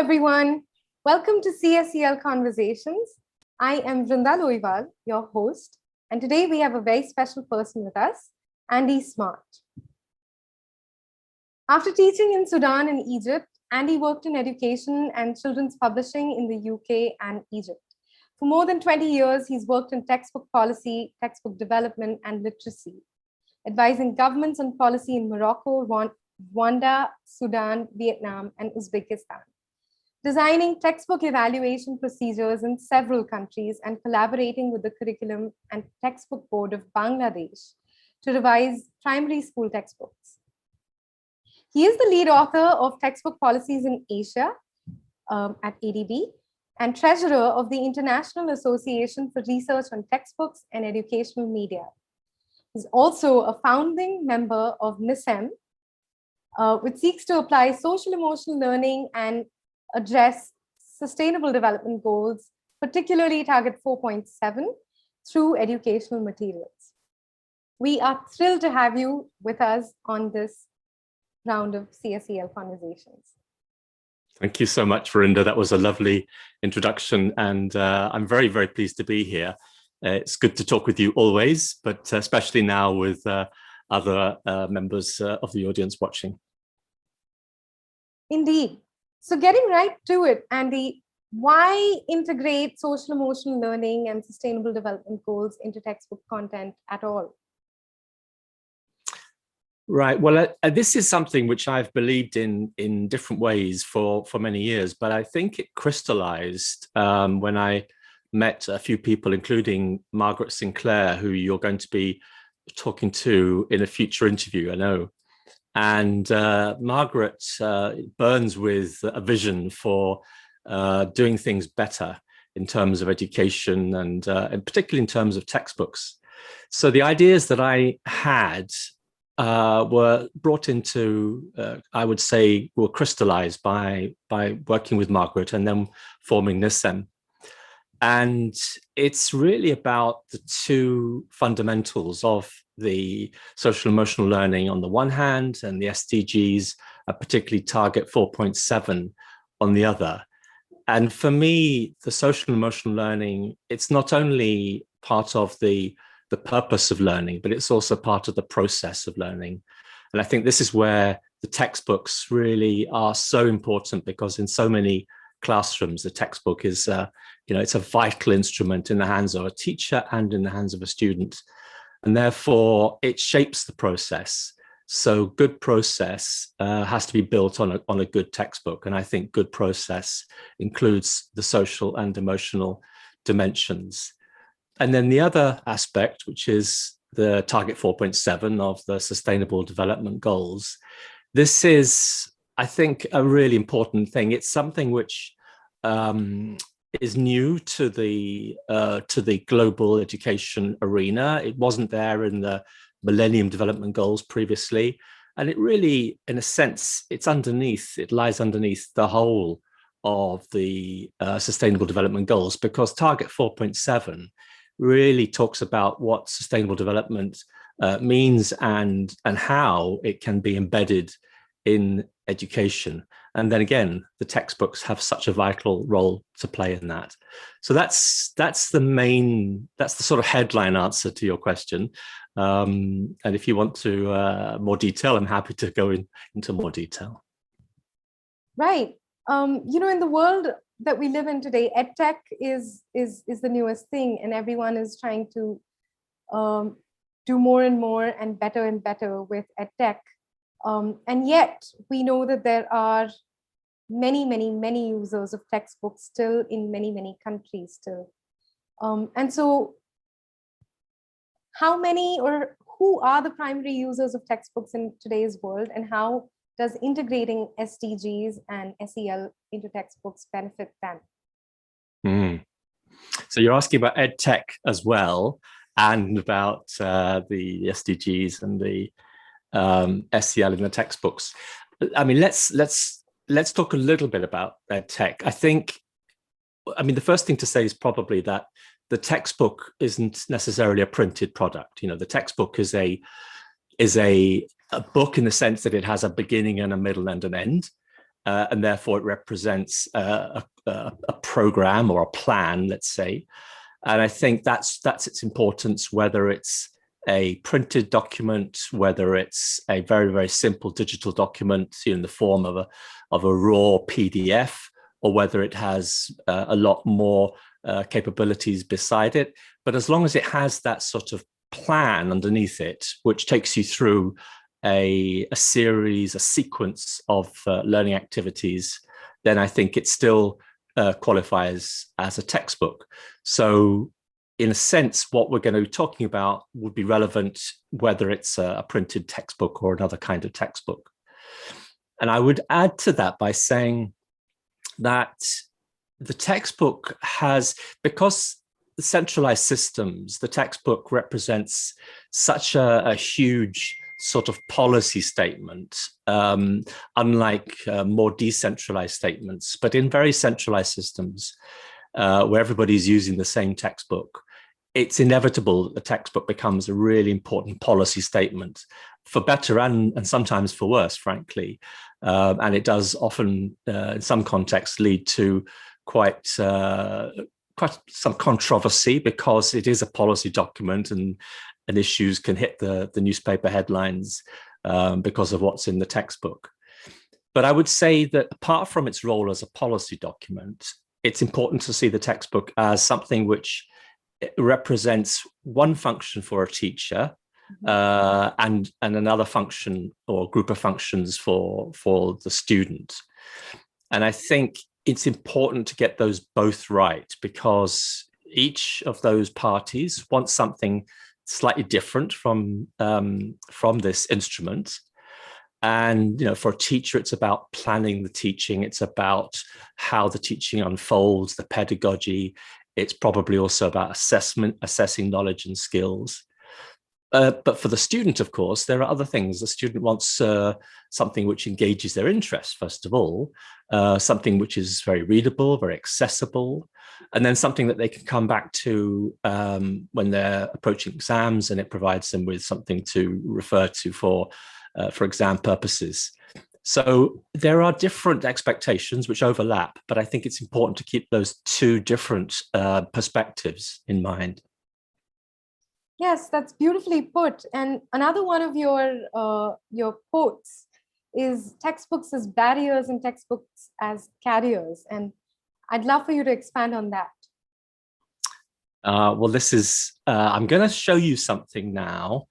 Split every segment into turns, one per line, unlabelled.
everyone. Welcome to CSEL Conversations. I am Vrinda Loiwal, your host, and today we have a very special person with us, Andy Smart. After teaching in Sudan and Egypt, Andy worked in education and children's publishing in the UK and Egypt. For more than 20 years, he's worked in textbook policy, textbook development, and literacy, advising governments on policy in Morocco, Rwanda, Sudan, Vietnam, and Uzbekistan, designing textbook evaluation procedures in several countries, and collaborating with the Curriculum and Textbook Board of Bangladesh to revise primary school textbooks. He is the lead author of Textbook Policies in Asia at ADB and treasurer of the International Association for Research on Textbooks and Educational Media. He's also a founding member of NISSEM, which seeks to apply social emotional learning and address sustainable development goals, particularly target 4.7, through educational materials. We are thrilled to have you with us on this round of CSEL Conversations.
Thank you so much, Verinda. That was a lovely introduction, and I'm very, very pleased to be here. It's good to talk with you always, but especially now with other members of the audience watching.
Indeed. So getting right to it, Andy, why integrate social emotional learning and sustainable development goals into textbook content at all?
Right. Well, this is something which I've believed in different ways for many years, but I think it crystallized when I met a few people, including Margaret Sinclair, who you're going to be talking to in a future interview, I know. And Margaret burns with a vision for doing things better in terms of education and particularly in terms of textbooks. So the ideas that I had were brought into, I would say, were crystallized by working with Margaret and then forming NISSEM. And it's really about the two fundamentals of the social emotional learning on the one hand and the SDGs, particularly target 4.7 on the other. And for me, the social emotional learning, it's not only part of the purpose of learning, but it's also part of the process of learning. And I think this is where the textbooks really are so important, because in so many classrooms, the textbook is, it's a vital instrument in the hands of a teacher and in the hands of a student. And therefore, it shapes the process. So good process has to be built on a good textbook. And I think good process includes the social and emotional dimensions. And then the other aspect, which is the target 4.7 of the Sustainable Development Goals. This is, I think, a really important thing. It's something which is new to the global education arena. It wasn't there in the Millennium Development Goals previously. And it really, in a sense, it lies underneath the whole of the Sustainable Development Goals, because target 4.7 really talks about what sustainable development means and how it can be embedded in education. And then again, the textbooks have such a vital role to play in that. So that's the sort of headline answer to your question. And if you want to more detail, I'm happy to go into more detail.
Right. In the world that we live in today, EdTech is the newest thing, and everyone is trying to do more and more and better with EdTech. And yet we know that there are many users of textbooks still in many countries still. And so how many or who are the primary users of textbooks in today's world, and how does integrating SDGs and SEL into textbooks benefit them?
So you're asking about EdTech as well, and about the SDGs and the SEL in the textbooks. I mean, let's talk a little bit about EdTech. The first thing to say is probably that the textbook isn't necessarily a printed product. The textbook is a book in the sense that it has a beginning and a middle and an end. and therefore it represents a program or a plan, let's say. And I think that's its importance, whether it's a printed document, whether it's a very, very simple digital document in the form of a raw PDF, or whether it has a lot more capabilities beside it. But as long as it has that sort of plan underneath it, which takes you through a sequence of learning activities, then I think it still qualifies as a textbook. So in a sense, what we're going to be talking about would be relevant whether it's a printed textbook or another kind of textbook. And I would add to that by saying that the textbook has, because the centralized systems, the textbook represents such a huge sort of policy statement, unlike more decentralized statements, but in very centralized systems where everybody's using the same textbook, it's inevitable that the textbook becomes a really important policy statement, for better and sometimes for worse, frankly. And it does often, in some contexts, lead to quite some controversy, because it is a policy document, and issues can hit the newspaper headlines because of what's in the textbook. But I would say that apart from its role as a policy document, it's important to see the textbook as something which represents one function for a teacher, and another function or group of functions for the student. And I think it's important to get those both right, because each of those parties wants something slightly different from this instrument. And for a teacher, it's about planning the teaching. It's about how the teaching unfolds, the pedagogy. It's probably also about assessing knowledge and skills. But for the student, of course, there are other things. The student wants something which engages their interest, first of all, something which is very readable, very accessible, and then something that they can come back to when they're approaching exams, and it provides them with something to refer to for exam purposes. So there are different expectations which overlap, but I think it's important to keep those two different perspectives in mind.
Yes, that's beautifully put. And another one of your quotes is textbooks as barriers and textbooks as carriers. And I'd love for you to expand on that.
Well, this is, I'm going to show you something now,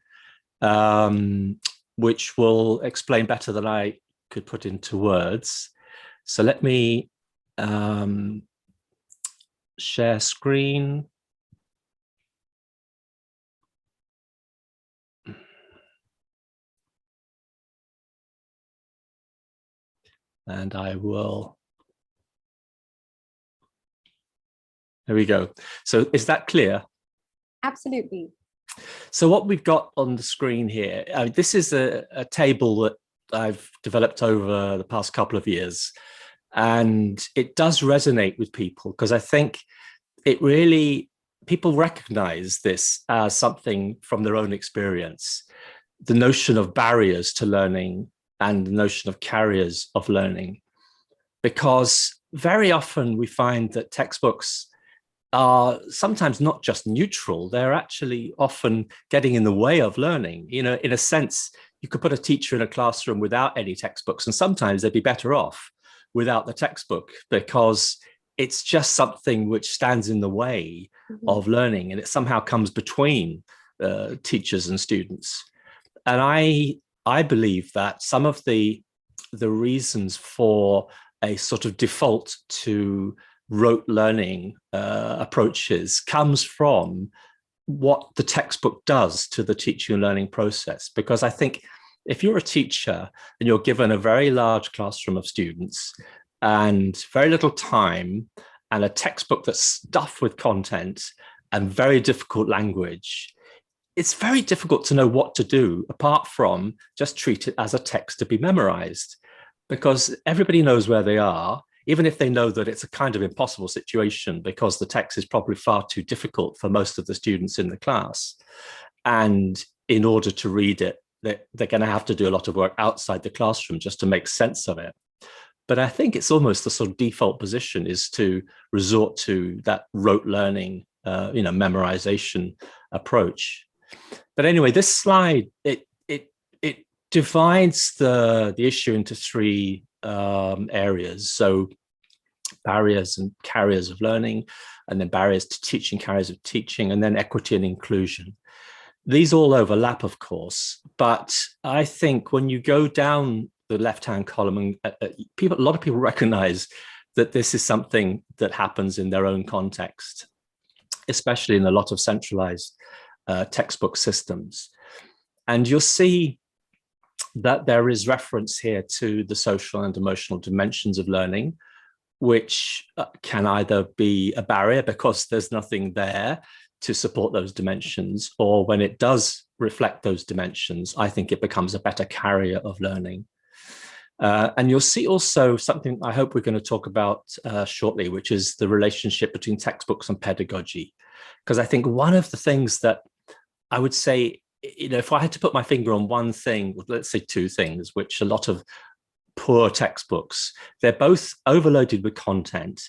which will explain better than I could put into words. So let me share screen. And I will, there we go. So is that clear?
Absolutely.
So what we've got on the screen here, this is a table that I've developed over the past couple of years. And it does resonate with people, because I think it really, people recognize this as something from their own experience. The notion of barriers to learning and the notion of carriers of learning, because very often we find that textbooks are sometimes not just neutral, they're actually often getting in the way of learning. In a sense, you could put a teacher in a classroom without any textbooks, and sometimes they'd be better off without the textbook, because it's just something which stands in the way of learning, and it somehow comes between teachers and students. And I believe that some of the reasons for a sort of default to rote learning approaches comes from what the textbook does to the teaching and learning process. Because I think if you're a teacher and you're given a very large classroom of students and very little time and a textbook that's stuffed with content and very difficult language, it's very difficult to know what to do apart from just treat it as a text to be memorized, because everybody knows where they are, even if they know that it's a kind of impossible situation because the text is probably far too difficult for most of the students in the class. And in order to read it, they're going to have to do a lot of work outside the classroom just to make sense of it. But I think it's almost the sort of default position is to resort to that rote learning, memorization approach. But anyway, this slide, it divides the issue into three areas. So barriers and carriers of learning, and then barriers to teaching, carriers of teaching, and then equity and inclusion. These all overlap, of course, but I think when you go down the left-hand column, and a lot of people recognize that this is something that happens in their own context, especially in a lot of centralized textbook systems. And you'll see that there is reference here to the social and emotional dimensions of learning, which can either be a barrier because there's nothing there to support those dimensions, or when it does reflect those dimensions, I think it becomes a better carrier of learning. And you'll see also something I hope we're going to talk about shortly, which is the relationship between textbooks and pedagogy. Because I think one of the things that I would say, if I had to put my finger on one thing, let's say two things, which a lot of poor textbooks, they're both overloaded with content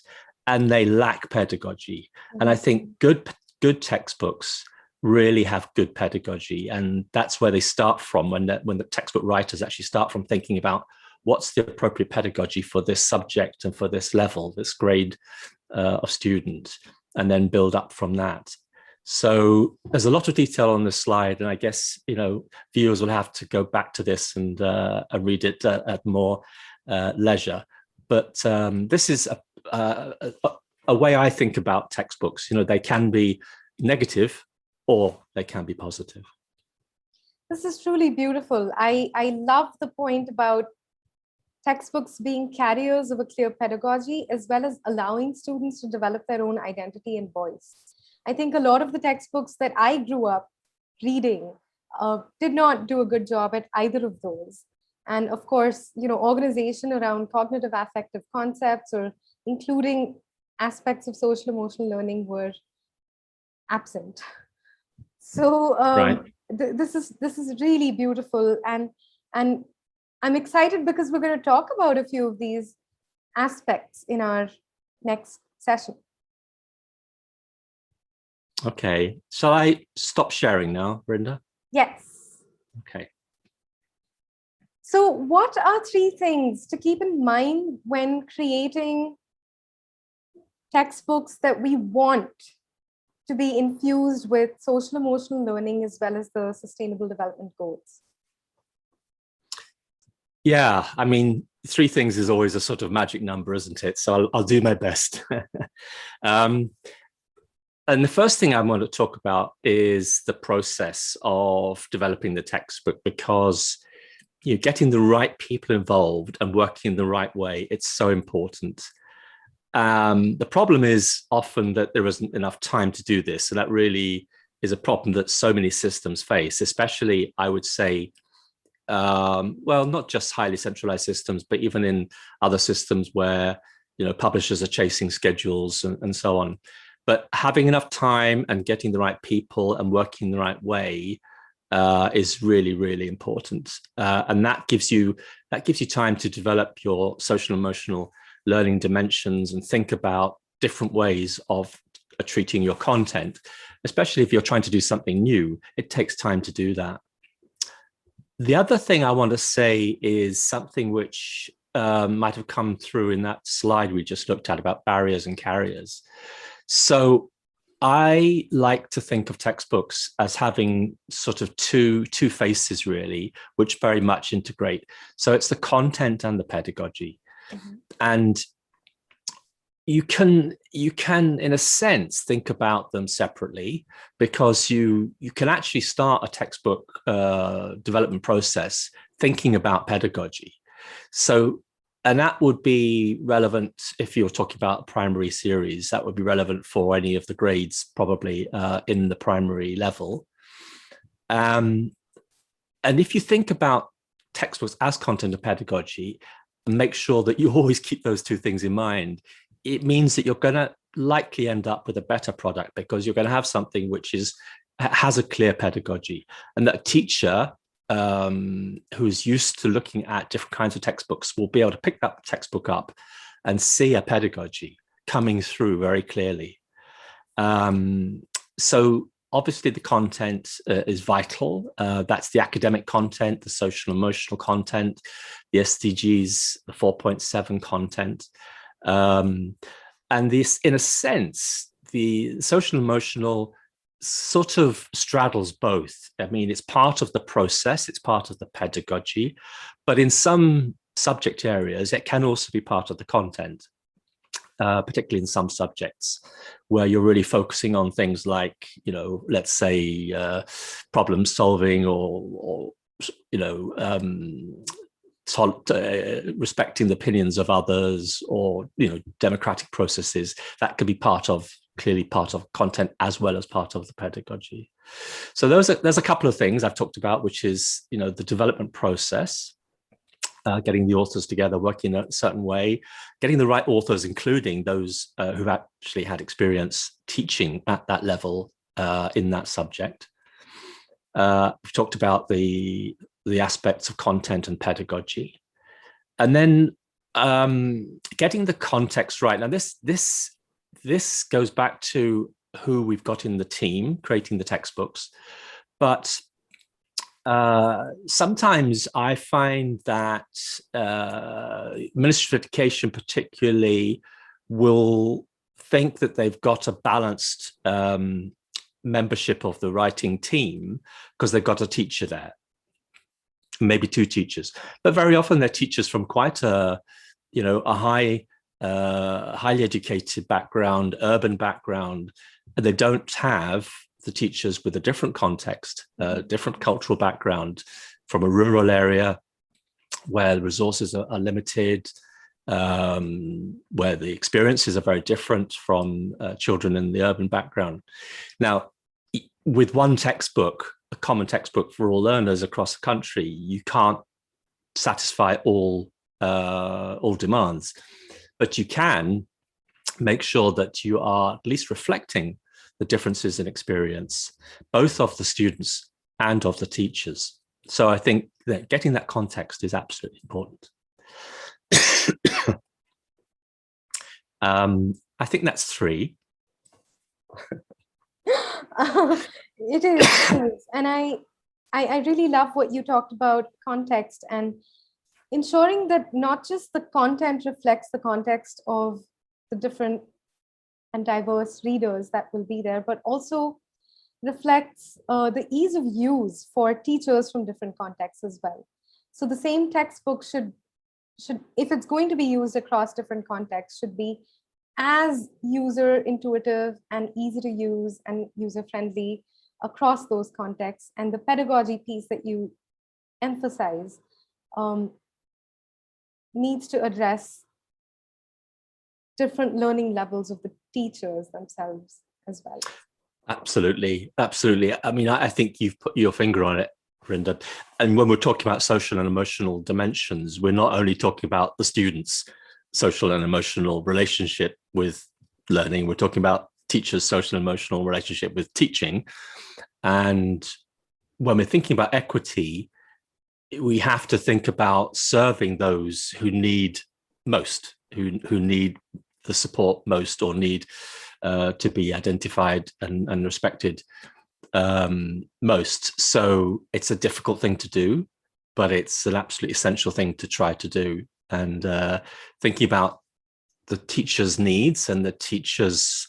and they lack pedagogy. And I think good textbooks really have good pedagogy, and that's where they start from when the textbook writers actually start from thinking about what's the appropriate pedagogy for this subject and for this level, this grade of student, and then build up from that. So there's a lot of detail on this slide, and I guess viewers will have to go back to this and read it at more leisure. But this is a way I think about textbooks. They can be negative or they can be positive.
This is truly beautiful. I love the point about textbooks being carriers of a clear pedagogy, as well as allowing students to develop their own identity and voice. I think a lot of the textbooks that I grew up reading did not do a good job at either of those. And of course, organization around cognitive affective concepts or including aspects of social emotional learning were absent. So
Right.
This is really beautiful, and I'm excited because we're going to talk about a few of these aspects in our next session.
Okay, shall I stop sharing now, Brenda?
Yes.
Okay.
So what are three things to keep in mind when creating textbooks that we want to be infused with social emotional learning as well as the sustainable development goals?
Yeah, I mean, three things is always a sort of magic number, isn't it? So I'll do my best. And the first thing I want to talk about is the process of developing the textbook, because getting the right people involved and working in the right way, it's so important. The problem is often that there isn't enough time to do this. And that really is a problem that so many systems face, especially, I would say, well, not just highly centralized systems, but even in other systems where, publishers are chasing schedules and so on. But having enough time and getting the right people and working the right way is really, really important. And that gives you time to develop your social and emotional learning dimensions and think about different ways of treating your content, especially if you're trying to do something new. It takes time to do that. The other thing I want to say is something which might have come through in that slide we just looked at about barriers and carriers. So I like to think of textbooks as having sort of two faces, really, which very much integrate. So it's the content and the pedagogy. Mm-hmm. And you can, in a sense, think about them separately, because you can actually start a textbook development process thinking about pedagogy. So, and that would be relevant if you're talking about a primary series. That would be relevant for any of the grades, probably in the primary level. And if you think about textbooks as content and pedagogy, and make sure that you always keep those two things in mind, it means that you're going to likely end up with a better product, because you're going to have something which has a clear pedagogy, and that teacher who's used to looking at different kinds of textbooks will be able to pick that textbook up and see a pedagogy coming through very clearly. So obviously the content is vital. That's the academic content, the social emotional content, the SDGs, the 4.7 content. And this, in a sense, the social emotional sort of straddles both. I mean, it's part of the process, it's part of the pedagogy, but in some subject areas, it can also be part of the content. Particularly in some subjects where you're really focusing on things like, you know, let's say problem solving or you know, respecting the opinions of others, or, you know, democratic processes. That could be clearly part of content as well as part of the pedagogy. So there's a couple of things I've talked about, which is, you know, the development process. Getting the authors together, working in a certain way, getting the right authors, including those who've actually had experience teaching at that level in that subject. We've talked about the aspects of content and pedagogy. And then getting the context right. Now, this goes back to who we've got in the team creating the textbooks. But sometimes I find that Ministry of Education particularly will think that they've got a balanced membership of the writing team because they've got a teacher there, maybe two teachers, but very often they're teachers from quite a, you know, a highly educated background, urban background, and they don't have the teachers with a different context, different cultural background, from a rural area where the resources are limited, where the experiences are very different from children in the urban background. Now, with one textbook, a common textbook for all learners across the country, you can't satisfy all demands, but you can make sure that you are at least reflecting the differences in experience, both of the students and of the teachers. So I think that getting that context is absolutely important. I think that's 3.
It is. And I really love what you talked about context and ensuring that not just the content reflects the context of the different and diverse readers that will be there, but also reflects the ease of use for teachers from different contexts as well. So the same textbook should, if it's going to be used across different contexts, should be as user intuitive and easy to use and user friendly across those contexts. And the pedagogy piece that you emphasize needs to address different learning levels of the teachers themselves as well.
Absolutely, absolutely. I mean, I think you've put your finger on it, Rinda. And when we're talking about social and emotional dimensions, we're not only talking about the students' social and emotional relationship with learning, we're talking about teachers' social and emotional relationship with teaching. And when we're thinking about equity, we have to think about serving those who need most, who need the support most, or need to be identified and respected most. So it's a difficult thing to do, but it's an absolutely essential thing to try to do. And thinking about the teacher's needs and the teacher's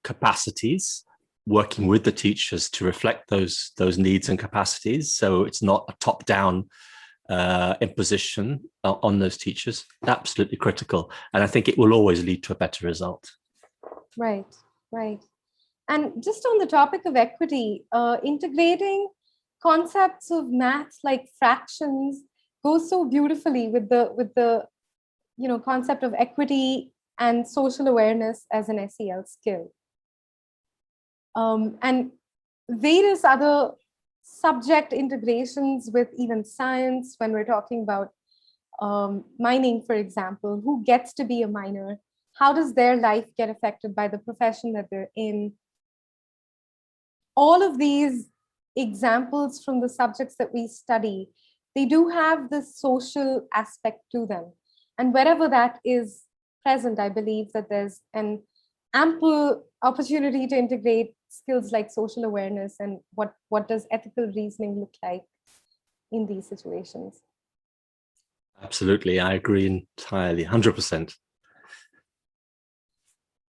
capacities, working with the teachers to reflect those needs and capacities. So it's not a top-down imposition on those teachers. Absolutely critical. And I think it will always lead to a better result.
Right, right. And just on the topic of equity, integrating concepts of maths like fractions goes so beautifully with the concept of equity and social awareness as an SEL skill. And various other subject integrations with even science, when we're talking about mining, for example, who gets to be a miner? How does their life get affected by the profession that they're in? All of these examples from the subjects that we study, they do have this social aspect to them. And wherever that is present, I believe that there's an ample opportunity to integrate skills like social awareness and what does ethical reasoning look like in these situations.
Absolutely, I agree entirely, 100%.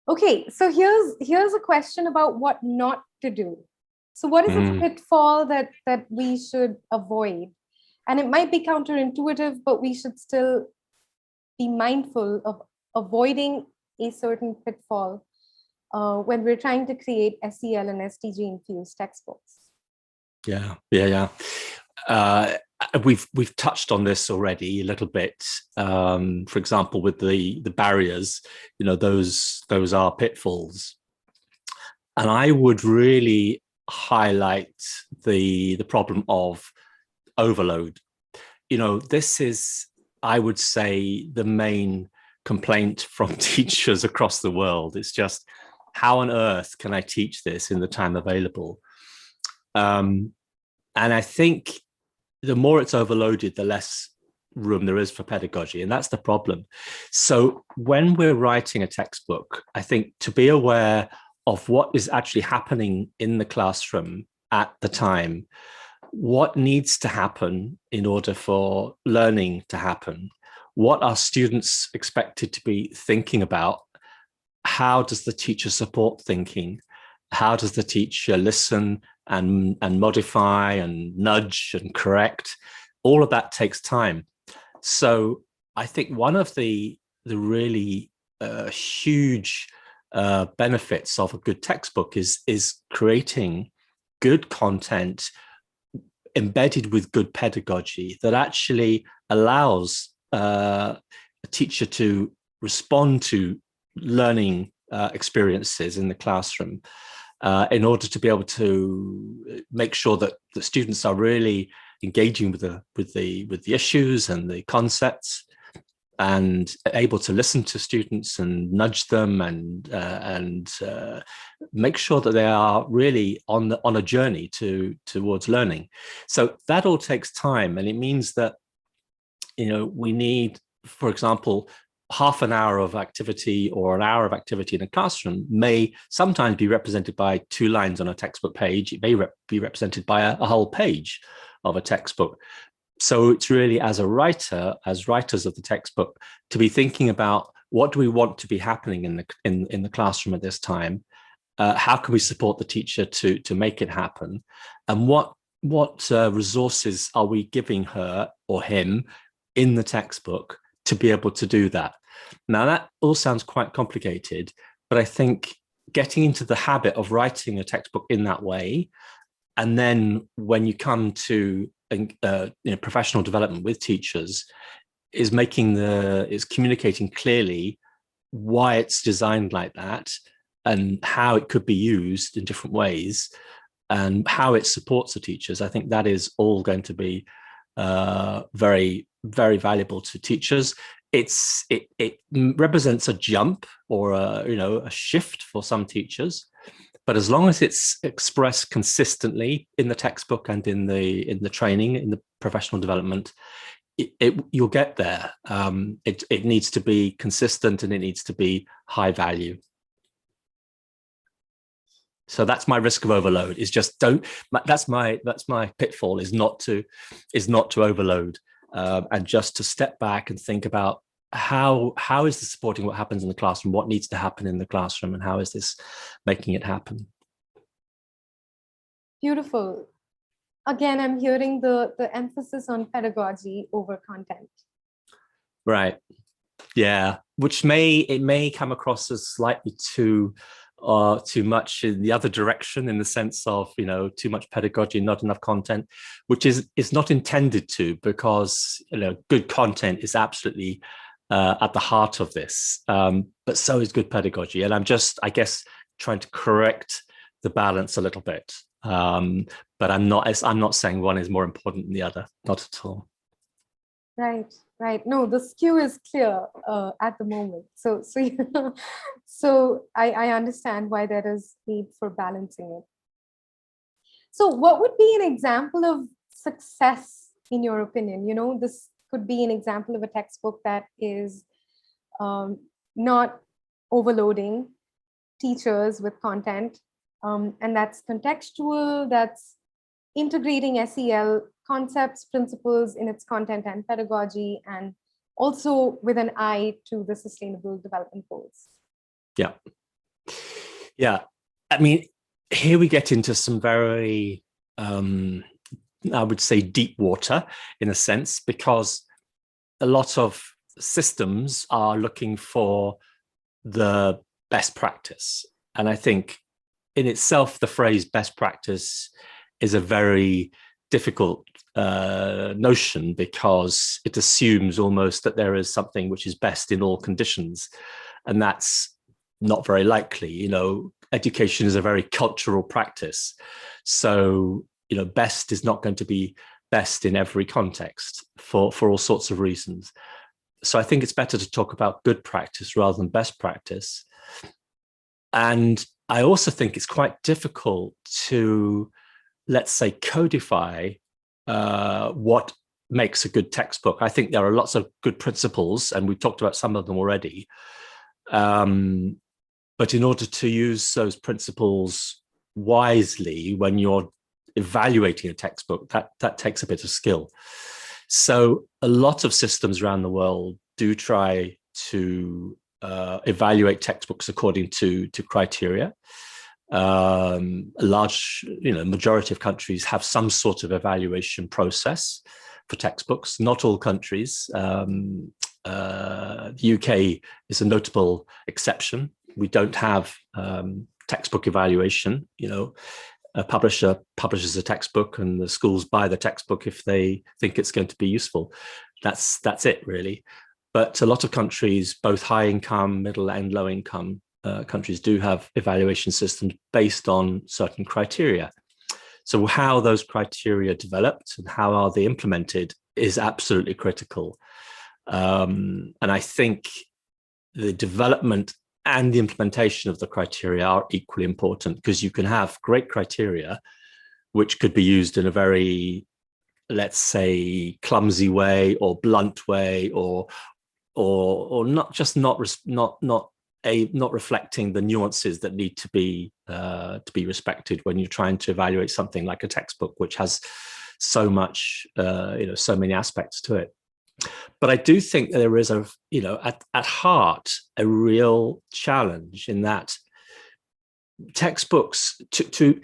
Okay, so here's a question about what not to do. So what is a pitfall that we should avoid? And it might be counterintuitive, but we should still be mindful of avoiding a certain pitfall when we're trying to create SEL and SDG infused textbooks.
Yeah. We've touched on this already a little bit. For example, with the barriers, those are pitfalls. And I would really highlight the problem of overload. This is, I would say, the main complaint from teachers across the world. It's just, how on earth can I teach this in the time available? And I think the more it's overloaded, the less room there is for pedagogy. And that's the problem. So when we're writing a textbook, I think to be aware of what is actually happening in the classroom at the time, what needs to happen in order for learning to happen, what are students expected to be thinking about, how does the teacher support thinking, how does the teacher listen and modify and nudge and correct. All of that takes time. So I think one of the really huge benefits of a good textbook is creating good content embedded with good pedagogy that actually allows a teacher to respond to learning experiences in the classroom in order to be able to make sure that the students are really engaging with the issues and the concepts, and able to listen to students and nudge them and make sure that they are really on a journey towards learning. So that all takes time, and it means that we need, for example, half an hour of activity or an hour of activity in a classroom may sometimes be represented by 2 lines on a textbook page. It may be represented by a whole page of a textbook. So it's really, as writers of the textbook, to be thinking about what do we want to be happening in the classroom at this time? How can we support the teacher to make it happen? And what resources are we giving her or him in the textbook to be able to do that? Now, that all sounds quite complicated, but I think getting into the habit of writing a textbook in that way, and then when you come to professional development with teachers, is communicating clearly why it's designed like that and how it could be used in different ways and how it supports the teachers. I think that is all going to be very, very valuable to teachers. It represents a jump or a shift for some teachers, but as long as it's expressed consistently in the textbook and in the training, in the professional development, you'll get there. It needs to be consistent and it needs to be high value. So that's my risk of overload. Is just don't. That's my pitfall. Is not to overload, and just to step back and think about how is this supporting what happens in the classroom, what needs to happen in the classroom, and how is this making it happen.
Beautiful. Again, I'm hearing the emphasis on pedagogy over content.
Right. Yeah. Which may come across as slightly too much in the other direction, in the sense of too much pedagogy, not enough content, which is not intended to, because good content is absolutely at the heart of this, but so is good pedagogy. And I'm just, I guess, trying to correct the balance a little bit, but I'm not saying one is more important than the other, not at all.
Right. No, the skew is clear at the moment. So I understand why there is need for balancing it. So what would be an example of success in your opinion? You know, this could be an example of a textbook that is not overloading teachers with content, and that's contextual, that's integrating SEL concepts, principles in its content and pedagogy, and also with an eye to the Sustainable Development Goals.
Yeah. Yeah. I mean, here we get into some very, I would say, deep water in a sense, because a lot of systems are looking for the best practice. And I think in itself, the phrase best practice is a very difficult notion, because it assumes almost that there is something which is best in all conditions. And that's not very likely. You know, education is a very cultural practice. So, you know, best is not going to be best in every context for all sorts of reasons. So I think it's better to talk about good practice rather than best practice. And I also think it's quite difficult to, let's say, codify what makes a good textbook. I think there are lots of good principles, and we've talked about some of them already. But in order to use those principles wisely when you're evaluating a textbook, that takes a bit of skill. So a lot of systems around the world do try to evaluate textbooks according to criteria. A large, majority of countries have some sort of evaluation process for textbooks. Not all countries. The UK is a notable exception. We don't have textbook evaluation. A publisher publishes a textbook, and the schools buy the textbook if they think it's going to be useful. That's it, really. But a lot of countries, both high income, middle and low income countries, do have evaluation systems based on certain criteria. So how those criteria developed and how are they implemented is absolutely critical. And I think the development and the implementation of the criteria are equally important, because you can have great criteria which could be used in a very, let's say, clumsy way or blunt way, or not reflecting the nuances that need to be respected when you're trying to evaluate something like a textbook, which has so much, so many aspects to it. But I do think there is at heart, a real challenge in that textbooks to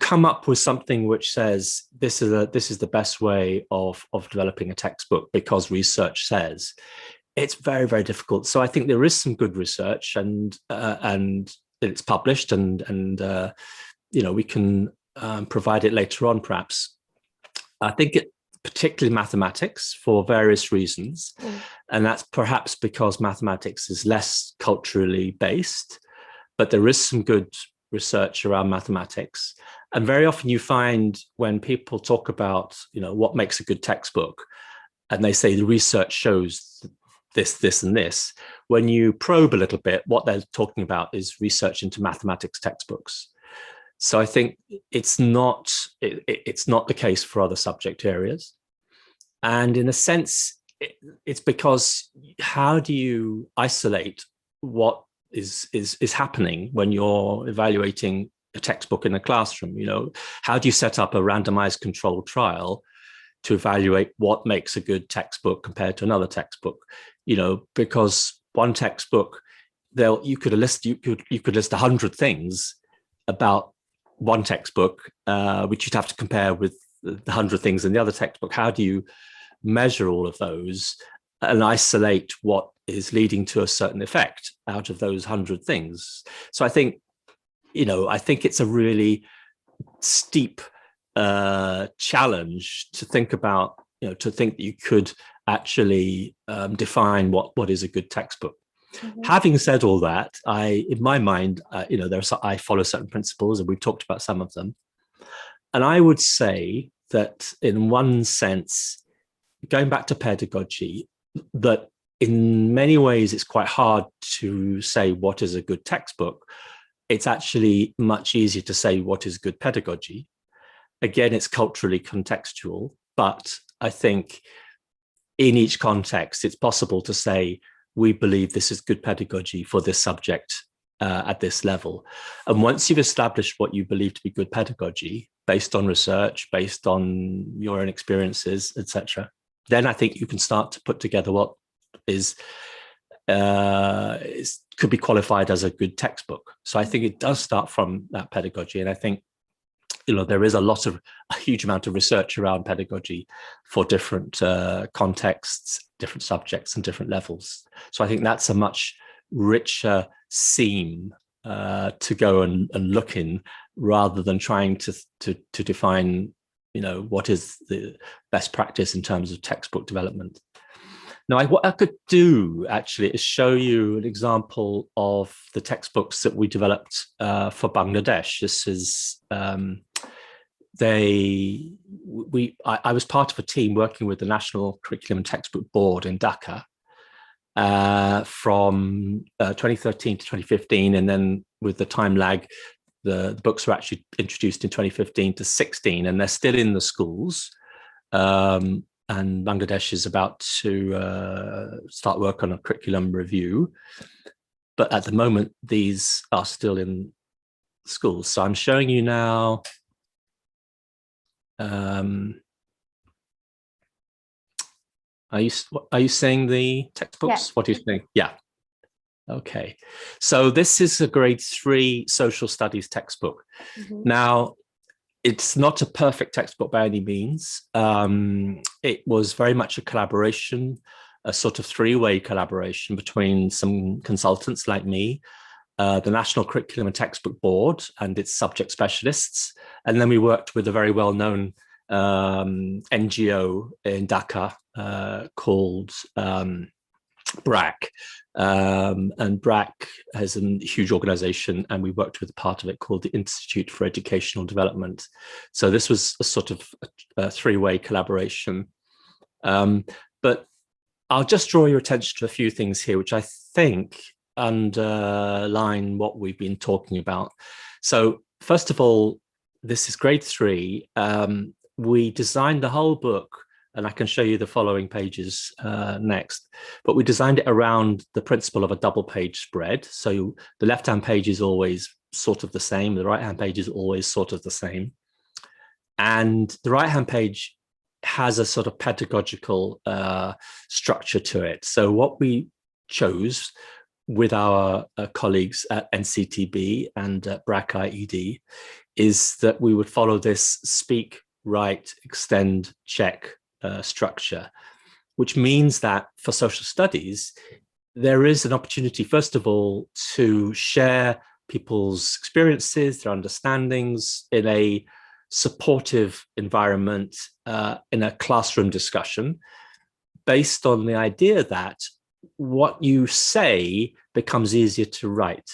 come up with something which says this is the best way of developing a textbook because research says. It's very, very difficult. So I think there is some good research, and it's published, and we can provide it later on, perhaps. I think particularly mathematics, for various reasons, and that's perhaps because mathematics is less culturally based, but there is some good research around mathematics. And very often you find when people talk about what makes a good textbook, and they say the research shows this and this, when you probe a little bit, what they're talking about is research into mathematics textbooks. So I think it's not the case for other subject areas. And in a sense, it's because how do you isolate what is happening when you're evaluating a textbook in a classroom? How do you set up a randomized controlled trial to evaluate what makes a good textbook compared to another textbook? Because one textbook, you could list 100 things about one textbook, which you'd have to compare with the 100 things in the other textbook. How do you measure all of those and isolate what is leading to a certain effect out of those 100 things? So I think it's a really steep challenge to think about, to think that you could actually define what is a good textbook. Mm-hmm. Having said all that, in my mind, I follow certain principles, and we've talked about some of them. And I would say that in one sense, going back to pedagogy, that in many ways it's quite hard to say what is a good textbook. It's actually much easier to say what is good pedagogy. again, it's culturally contextual, but I think in each context, it's possible to say, we believe this is good pedagogy for this subject at this level. And once you've established what you believe to be good pedagogy, based on research, based on your own experiences, etc., then I think you can start to put together what could be qualified as a good textbook. So I think it does start from that pedagogy. And I think, there is a huge amount of research around pedagogy for different contexts, different subjects and different levels. So I think that's a much richer seam to go and look in, rather than trying to define, what is the best practice in terms of textbook development. Now, what I could do actually is show you an example of the textbooks that we developed for Bangladesh. This is I was part of a team working with the National Curriculum and Textbook Board in Dhaka from 2013 to 2015, and then with the time lag, the books were actually introduced in 2015 to 16, and they're still in the schools. And Bangladesh is about to start work on a curriculum review. But at the moment, these are still in schools. So I'm showing you now. Are you seeing the textbooks?
Yeah.
What do you think? Yeah. Okay. So this is a grade 3 social studies textbook. Mm-hmm. Now, it's not a perfect textbook by any means. It was very much a collaboration, a sort of 3-way collaboration between some consultants like me, the National Curriculum and Textbook Board and its subject specialists. And then we worked with a very well-known NGO in Dhaka called BRAC. And BRAC has a huge organization, and we worked with a part of it called the Institute for Educational Development. So this was a sort of a 3-way collaboration. But I'll just draw your attention to a few things here, which I think underline what we've been talking about. So first of all, this is grade 3. We designed the whole book, and I can show you the following pages next, but we designed it around the principle of a double page spread. So the left-hand page is always sort of the same. The right-hand page is always sort of the same. And the right-hand page has a sort of pedagogical structure to it. So what we chose with our colleagues at NCTB and at BRAC IED is that we would follow this speak, write, extend, check structure, which means that for social studies, there is an opportunity, first of all, to share people's experiences, their understandings in a supportive environment, in a classroom discussion, based on the idea that what you say becomes easier to write,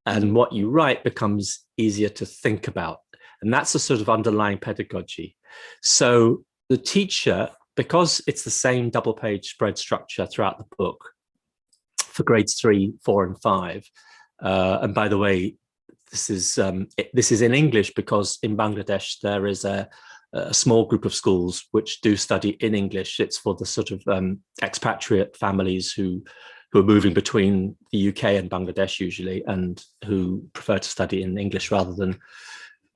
and what you write becomes easier to think about. And that's a sort of underlying pedagogy. So the teacher, because it's the same double page spread structure throughout the book for grades 3, 4, and 5. And by the way, this is in English because in Bangladesh there is a small group of schools which do study in English. It's for the sort of expatriate families who are moving between the UK and Bangladesh usually, and who prefer to study in English rather than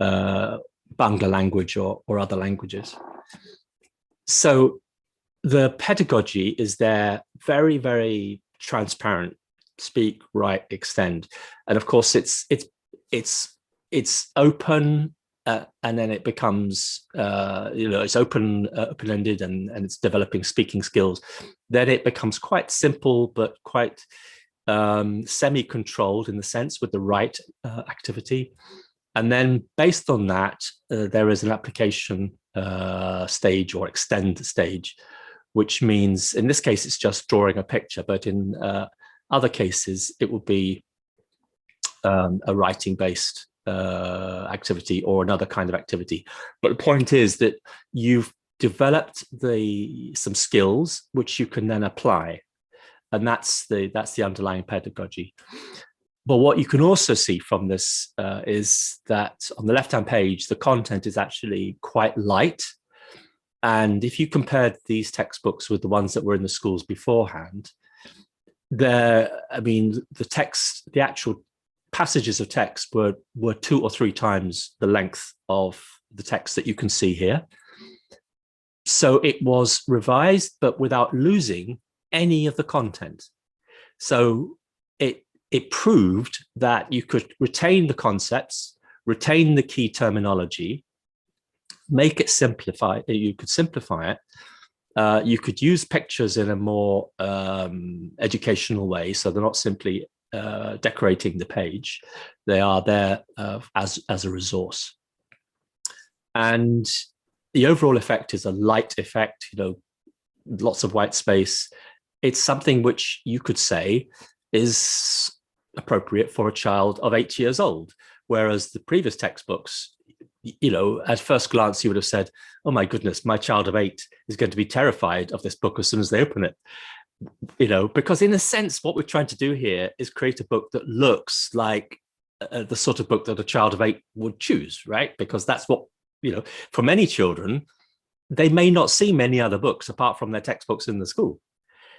Bangla language or other languages. So the pedagogy is there, very, very transparent: speak, write, extend. And of course, it's open, and then it becomes it's open-ended, and it's developing speaking skills. Then it becomes quite simple, but quite semi-controlled in the sense with the right activity. And then based on that, there is an application stage or extend stage, which means in this case, it's just drawing a picture, but in other cases, it will be a writing-based activity or another kind of activity. But the point is that you've developed some skills which you can then apply. And that's the underlying pedagogy. But what you can also see from this is that on the left-hand page, the content is actually quite light. And if you compared these textbooks with the ones that were in the schools beforehand, the text, the actual passages of text were 2 or 3 times the length of the text that you can see here. So it was revised, but without losing any of the content. So it proved that you could retain the concepts, retain the key terminology, make it simplified. You could simplify it. You could use pictures in a more educational way, so they're not simply decorating the page. They are there as a resource. And the overall effect is a light effect, lots of white space. It's something which you could say is appropriate for a child of 8 years old, whereas the previous textbooks, at first glance, you would have said, oh my goodness, my child of 8 is going to be terrified of this book as soon as they open it. Because in a sense, what we're trying to do here is create a book that looks like the sort of book that a child of 8 would choose, right? Because that's what, for many children, they may not see many other books apart from their textbooks in the school.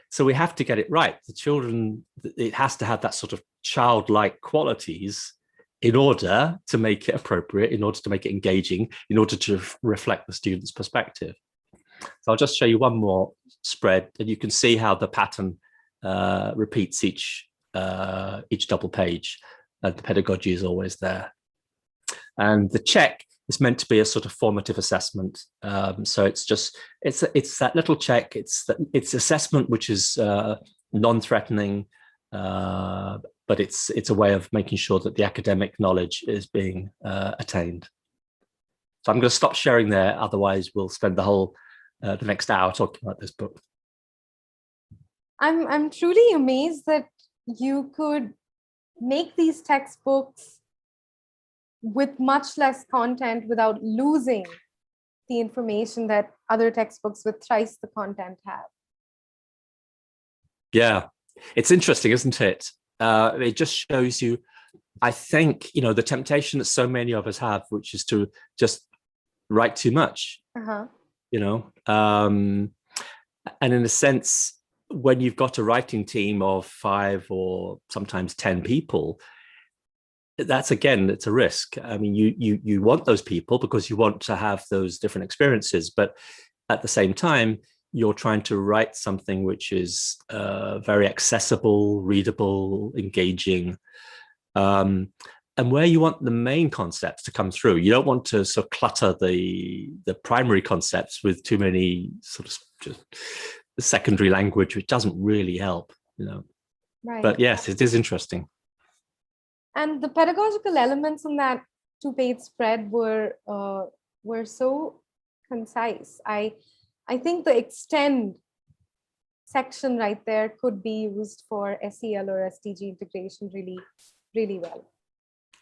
So we have to get it right. The children, it has to have that sort of childlike qualities in order to make it appropriate, in order to make it engaging, in order to reflect the student's perspective. So I'll just show you one more spread, and you can see how the pattern repeats each double page. The pedagogy is always there. And the check is meant to be a sort of formative assessment. So it's that little check. It's assessment which is non-threatening, but it's a way of making sure that the academic knowledge is being attained. So I'm going to stop sharing there. Otherwise, we'll spend the next hour talking about this book.
I'm truly amazed that you could make these textbooks with much less content without losing the information that other textbooks with thrice the content have.
Yeah, it's interesting, isn't it? It just shows you, I think, the temptation that so many of us have, which is to just write too much, and in a sense, when you've got a writing team of 5 or sometimes 10 people, it's a risk. I mean, you want those people because you want to have those different experiences, but at the same time, you're trying to write something which is very accessible, readable, engaging, and where you want the main concepts to come through. You don't want to sort of clutter the primary concepts with too many sort of just secondary language, which doesn't really help, Right. But yes, it is interesting.
And the pedagogical elements on that 2-page spread were so concise. I think the extend section right there could be used for SEL or SDG integration really, really well.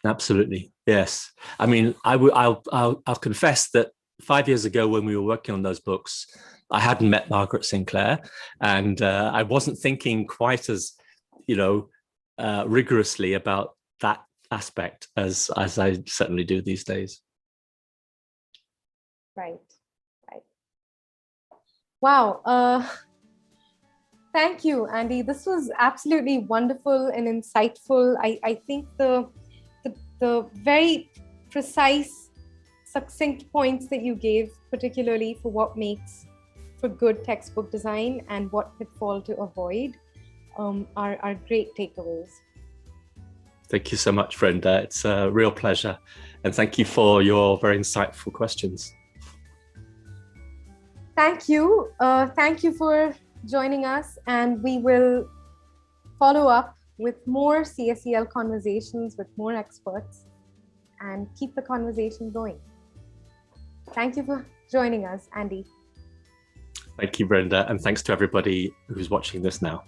Absolutely, yes. I mean, I'll confess that 5 years ago when we were working on those books, I hadn't met Margaret Sinclair, and I wasn't thinking quite as rigorously about that aspect as I certainly do these days.
Right. Wow. Thank you, Andy. This was absolutely wonderful and insightful. I think the very precise, succinct points that you gave, particularly for what makes for good textbook design and what pitfall to avoid, are great takeaways.
Thank you so much, Brenda. It's a real pleasure. And thank you for your very insightful questions.
Thank you. Thank you for joining us. And we will follow up with more CSEL conversations with more experts and keep the conversation going. Thank you for joining us, Andy.
Thank you, Brenda. And thanks to everybody who's watching this now.